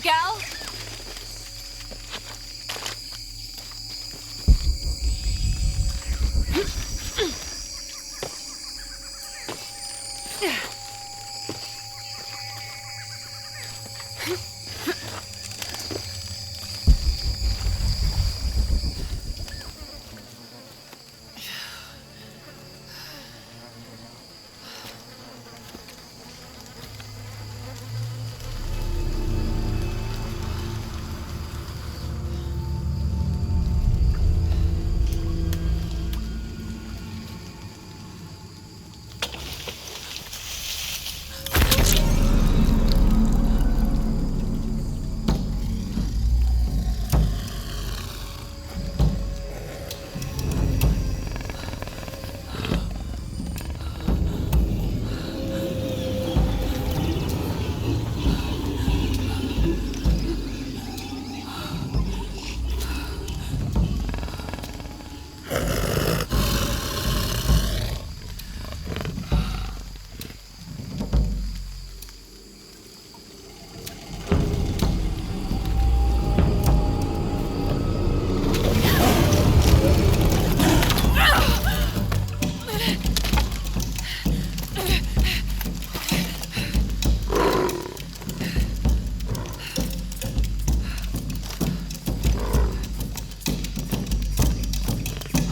gal?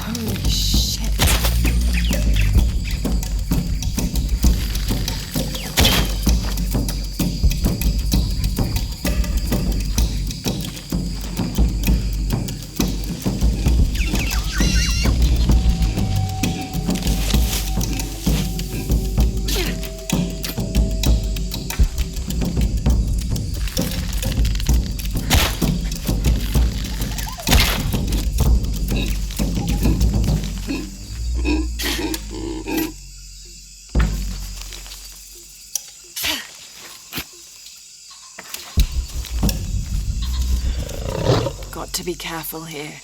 Holy shit. Got to be careful here.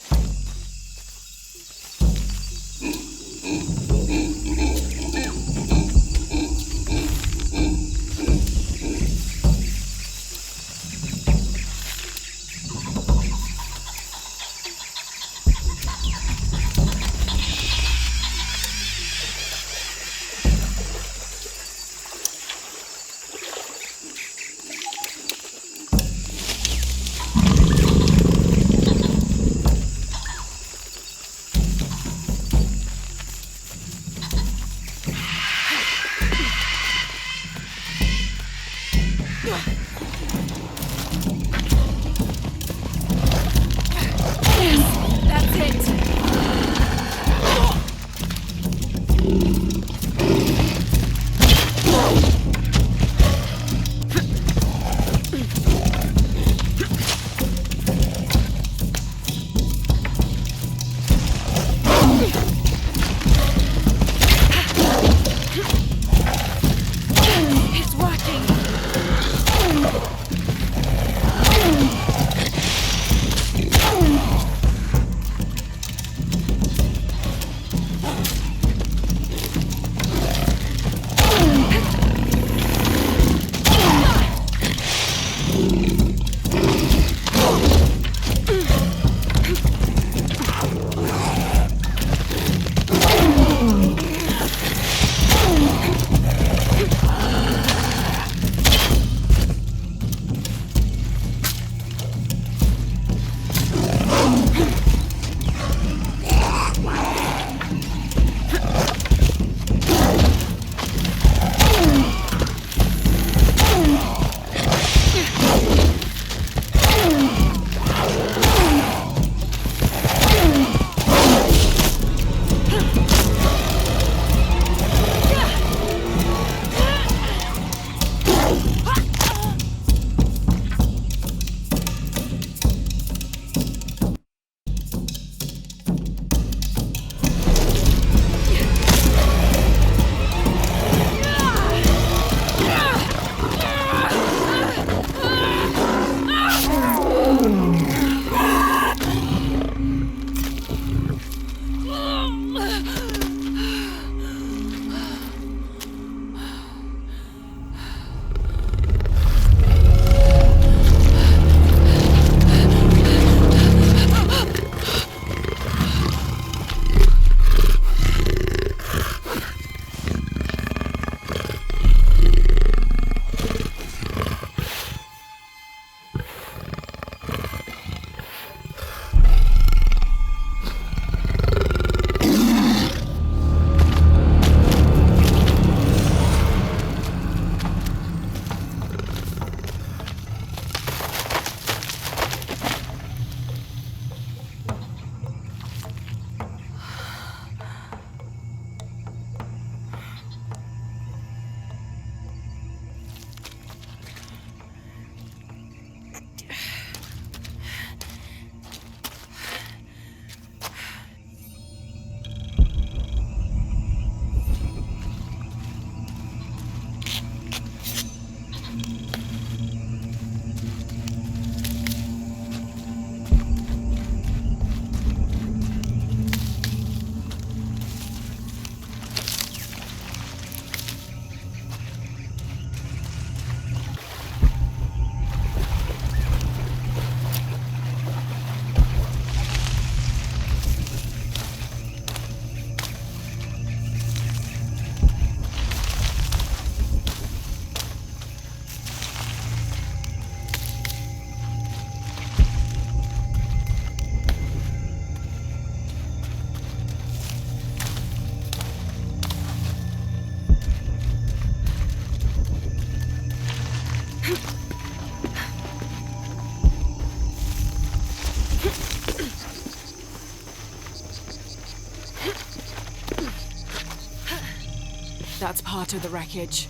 that's part of the wreckage.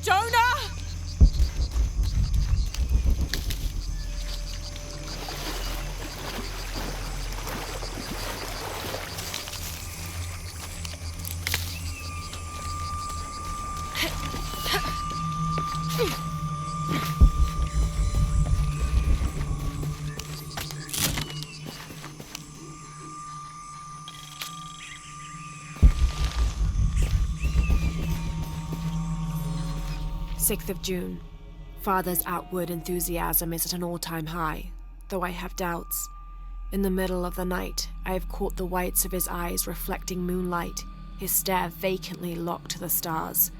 Jonah! June. Father's outward enthusiasm is at an all-time high, though I have doubts. In the middle of the night, I have caught the whites of his eyes reflecting moonlight, his stare vacantly locked to the stars.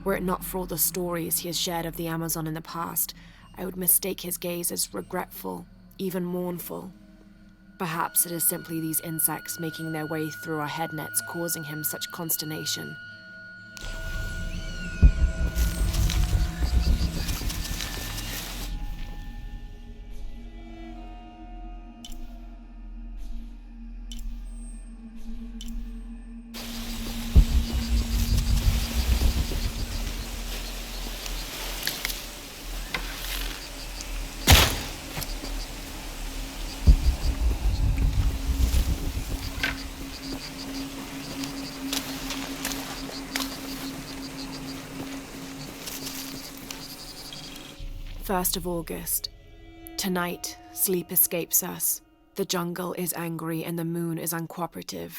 Were it not for all the stories he has shared of the Amazon in the past, I would mistake his gaze as regretful, even mournful. Perhaps it is simply these insects making their way through our head nets causing him such consternation. First of August. Tonight, sleep escapes us. The jungle is angry and the moon is uncooperative.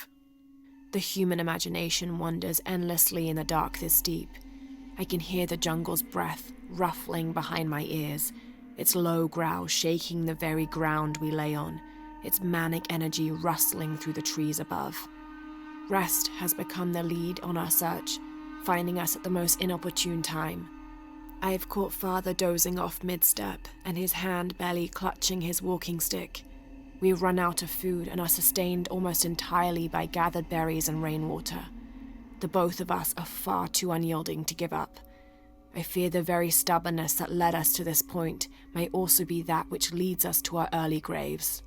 The human imagination wanders endlessly in the dark this deep. I can hear the jungle's breath ruffling behind my ears, its low growl shaking the very ground we lay on, its manic energy rustling through the trees above. Rest has become the lead on our search, finding us at the most inopportune time. I have caught Father dozing off mid-step, and his hand barely clutching his walking stick. We run out of food and are sustained almost entirely by gathered berries and rainwater. The both of us are far too unyielding to give up. I fear the very stubbornness that led us to this point may also be that which leads us to our early graves.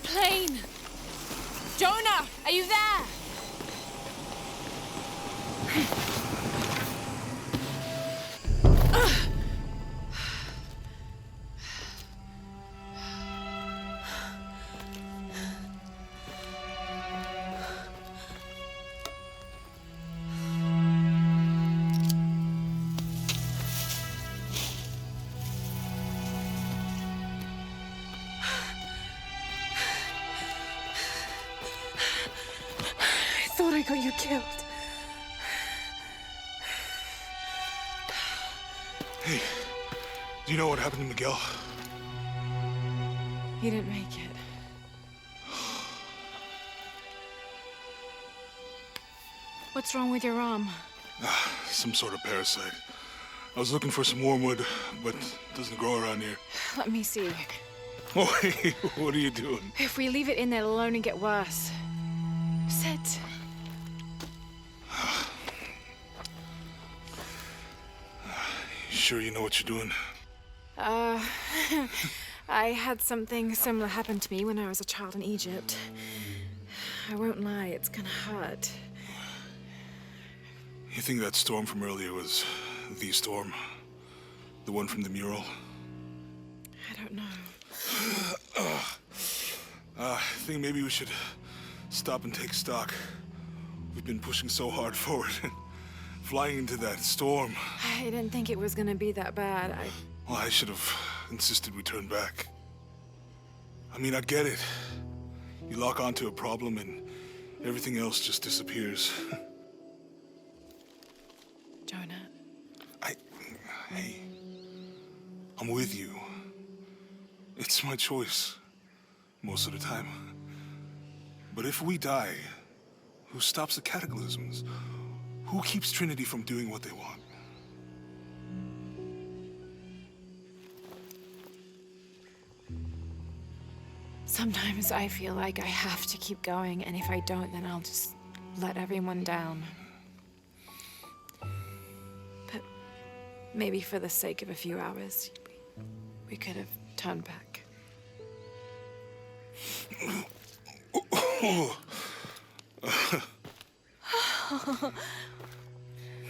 Plane! Jonah, are you there? I got you killed. Hey, do you know what happened to Miguel? He didn't make it. What's wrong with your arm? Some sort of parasite. I was looking for some wormwood, but it doesn't grow around here. Let me see. Oh, hey, what are you doing? If we leave it in there, it'll only get worse. Sit. sure you know what you're doing? Uh, I had something similar happen to me when I was a child in Egypt. I won't lie, it's gonna hurt. You think that storm from earlier was the storm? The one from the mural? I don't know. I think maybe we should stop and take stock. We've been pushing so hard forward. Flying into that storm. I didn't think it was gonna be that bad. Well, I should have insisted we turn back. I mean, I get it. You lock onto a problem and everything else just disappears. Jonah. Hey, I'm with you. It's my choice, most of the time. But if we die, who stops the cataclysms? Who keeps Trinity from doing what they want? Sometimes I feel like I have to keep going, and if I don't, then I'll just let everyone down. But maybe for the sake of a few hours, we could have turned back.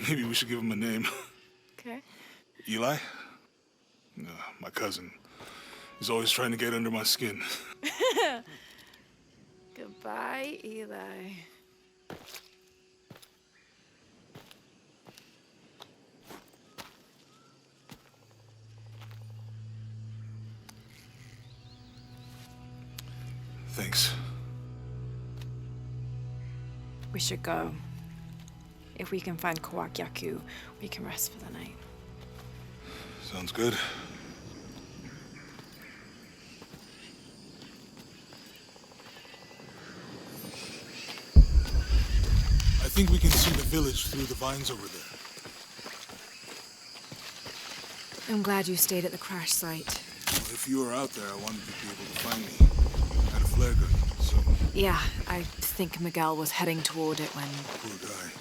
Maybe we should give him a name. Okay. Eli? No, my cousin. He's always trying to get under my skin. Goodbye, Eli. Thanks. We should go. If we can find Kawak Yaku, we can rest for the night. Sounds good. I think we can see the village through the vines over there. I'm glad you stayed at the crash site. Well, if you were out there, I wanted you to be able to find me. I had a flare gun, so... Yeah, I think Miguel was heading toward it when... Poor guy.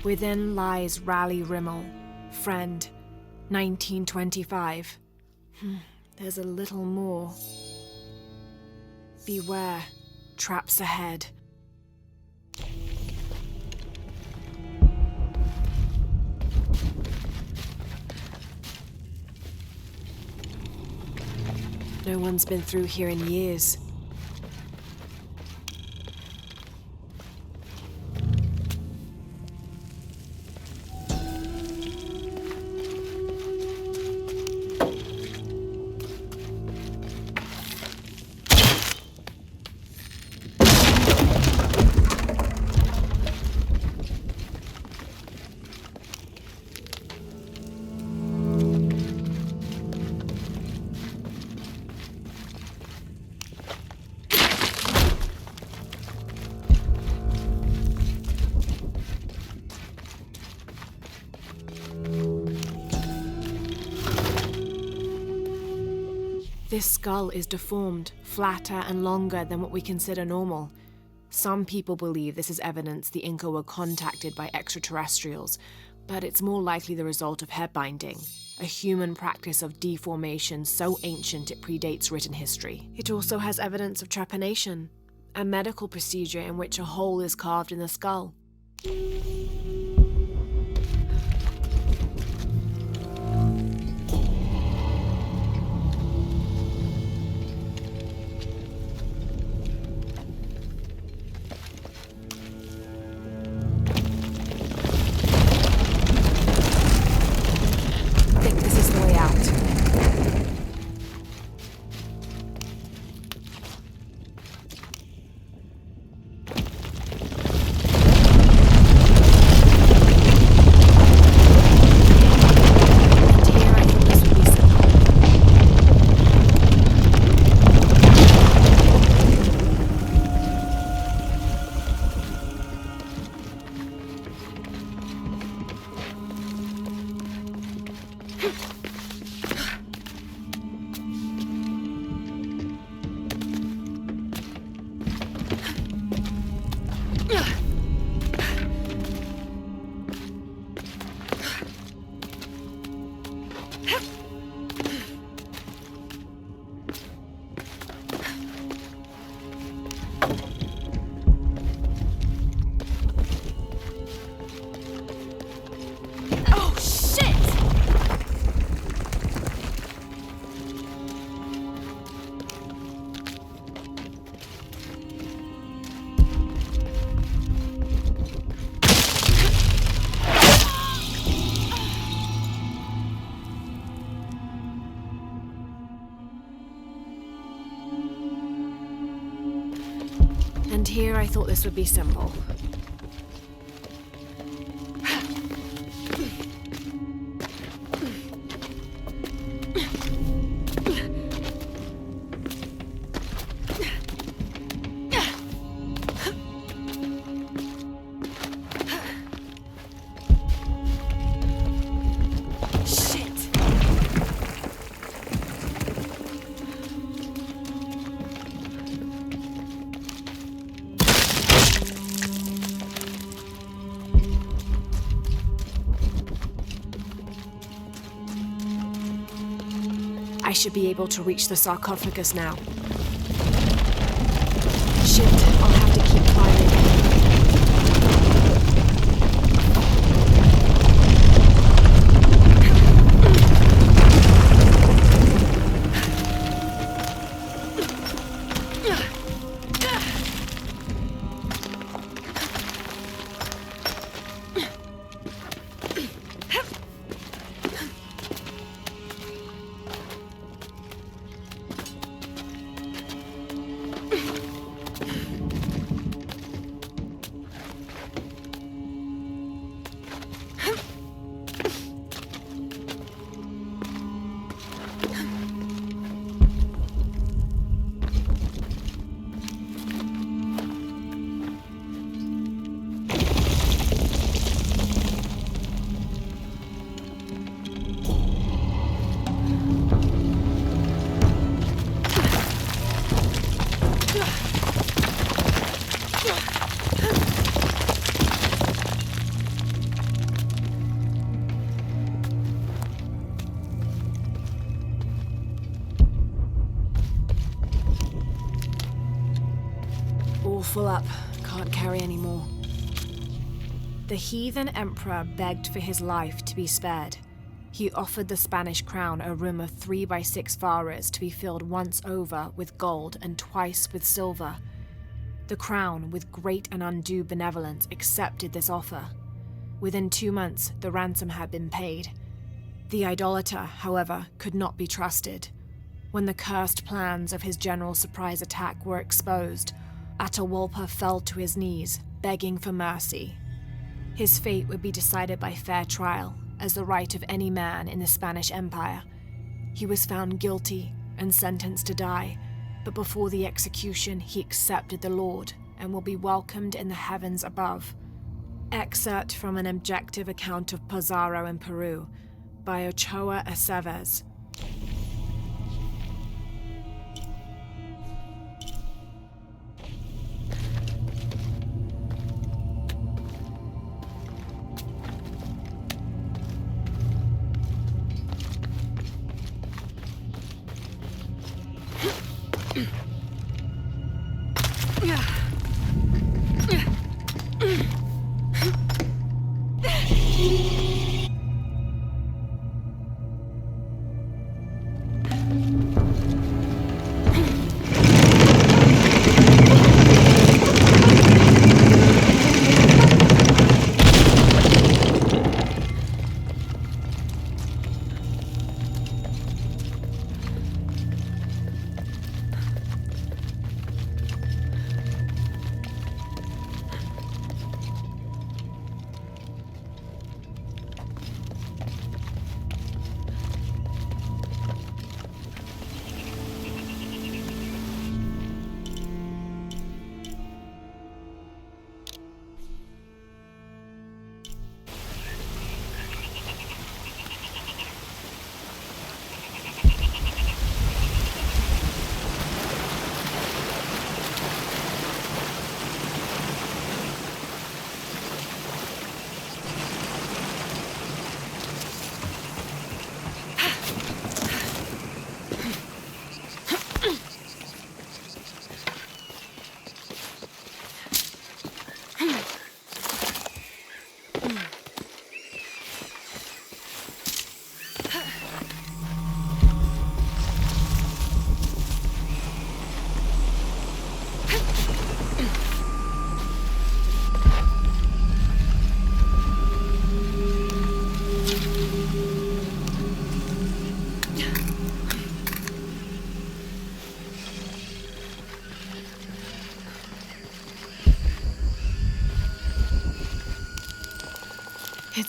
Within lies Raleigh Rimmel, friend, 1925. There's a little more. Beware, traps ahead. No one's been through here in years. This skull is deformed, flatter and longer than what we consider normal. Some people believe this is evidence the Inca were contacted by extraterrestrials, but it's more likely the result of head binding, a human practice of deformation so ancient it predates written history. It also has evidence of trepanation, a medical procedure in which a hole is carved in the skull. I think this is the way out. Oh, shit! And here I thought this would be simple. I should be able to reach the sarcophagus now. Shit, I'll have to keep climbing. All full up. Can't carry any more. The heathen emperor begged for his life to be spared. He offered the Spanish crown a room of 3 by 6 varas to be filled once over with gold and twice with silver. The crown, with great and undue benevolence, accepted this offer. Within 2 months, the ransom had been paid. The idolater, however, could not be trusted. When the cursed plans of his general surprise attack were exposed, Atahualpa fell to his knees, begging for mercy. His fate would be decided by fair trial, as the right of any man in the Spanish Empire. He was found guilty and sentenced to die, but before the execution he accepted the Lord and will be welcomed in the heavens above. Excerpt from an objective account of Pizarro in Peru by Ochoa Aceves.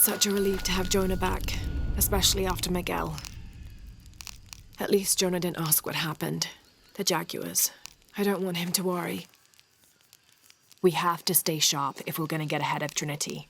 such a relief to have Jonah back, especially after Miguel. At least Jonah didn't ask what happened. The Jaguars. I don't want him to worry. We have to stay sharp if we're going to get ahead of Trinity.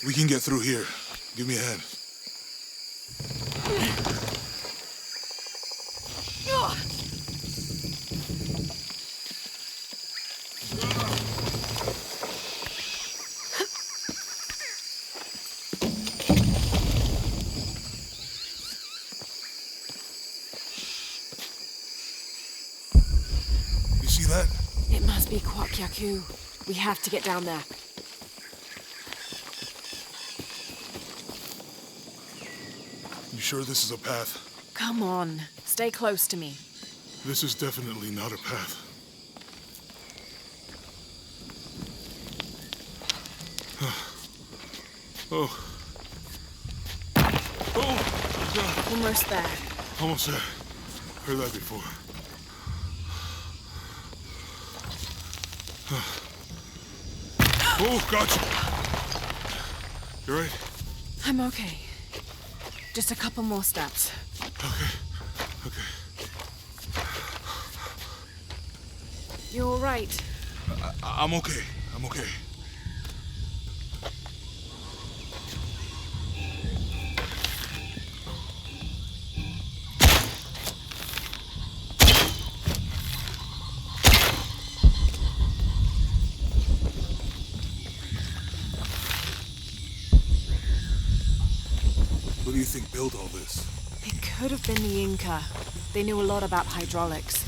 We can get through here. Give me a hand. You see that? It must be Kwak Yaku. We have to get down there. You sure this is a path? Come on. Stay close to me. This is definitely not a path. Oh. Oh, God. Almost there. Almost there. Heard that before. Oh, gotcha. You right? I'm okay. Just a couple more steps. Okay. Okay. You all right? I'm okay. I'm okay. What do you think built all this? It could have been the Inca. They knew a lot about hydraulics.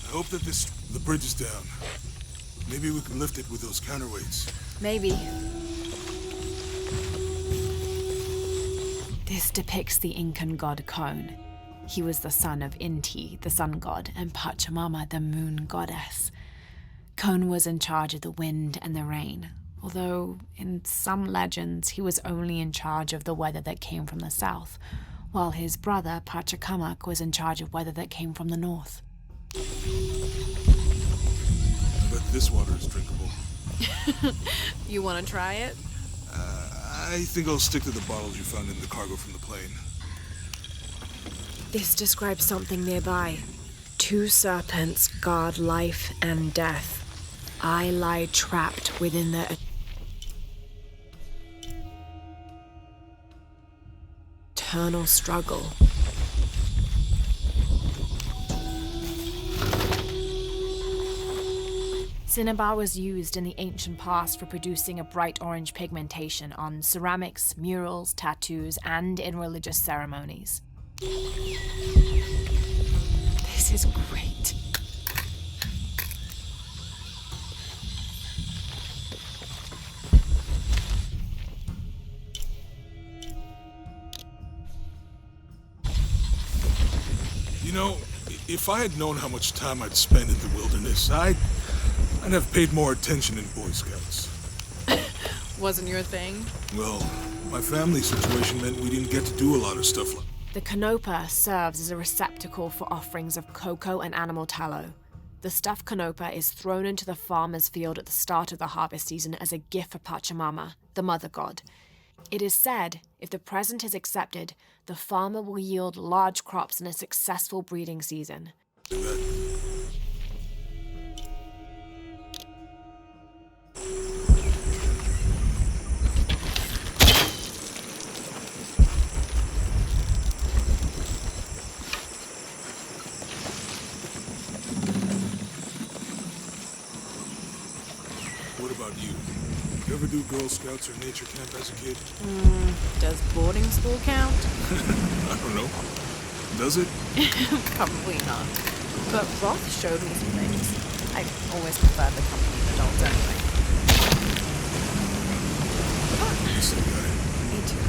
I hope that the bridge is down. Maybe we can lift it with those counterweights. Maybe. This depicts the Incan god Kon. He was the son of Inti, the sun god, and Pachamama, the moon goddess. Kon was in charge of the wind and the rain, although in some legends he was only in charge of the weather that came from the south, while his brother Pachacamac was in charge of weather that came from the north. I bet this water is drinkable. You want to try it? I think I'll stick to the bottles you found in the cargo from the plane. This describes something nearby. 2 serpents guard life and death. I lie trapped within their eternal struggle. Cinnabar was used in the ancient past for producing a bright orange pigmentation on ceramics, murals, tattoos, and in religious ceremonies. This is great. You know, if I had known how much time I'd spend in the wilderness, I'd have paid more attention in Boy Scouts. Wasn't your thing? Well, my family situation meant we didn't get to do a lot of stuff like... The Canopa serves as a receptacle for offerings of cocoa and animal tallow. The stuffed Canopa is thrown into the farmer's field at the start of the harvest season as a gift for Pachamama, the mother god. It is said, if the present is accepted, the farmer will yield large crops in a successful breeding season. What about you? You ever do Girl Scouts or nature camp as a kid? Does boarding school count? I don't know. Does it? Probably not. But Roth showed me some things. I always preferred the company of adults anyway. Listen, guy. Me too.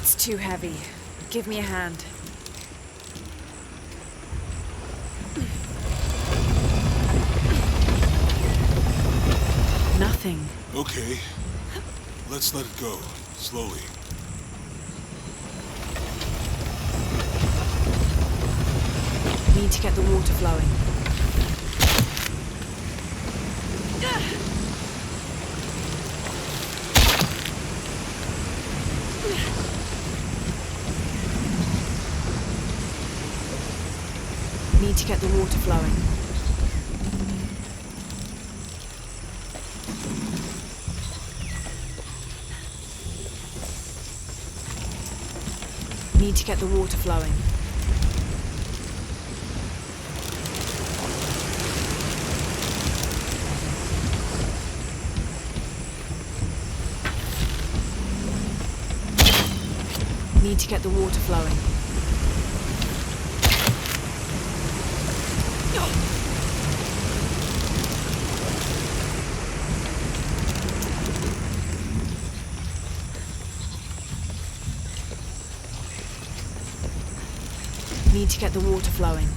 It's too heavy. Give me a hand. Nothing. Okay. Let's let it go. Slowly. Need to get the water flowing. Need to get the water flowing. Need to get the water flowing. Need to get the water flowing. Need to get the water flowing.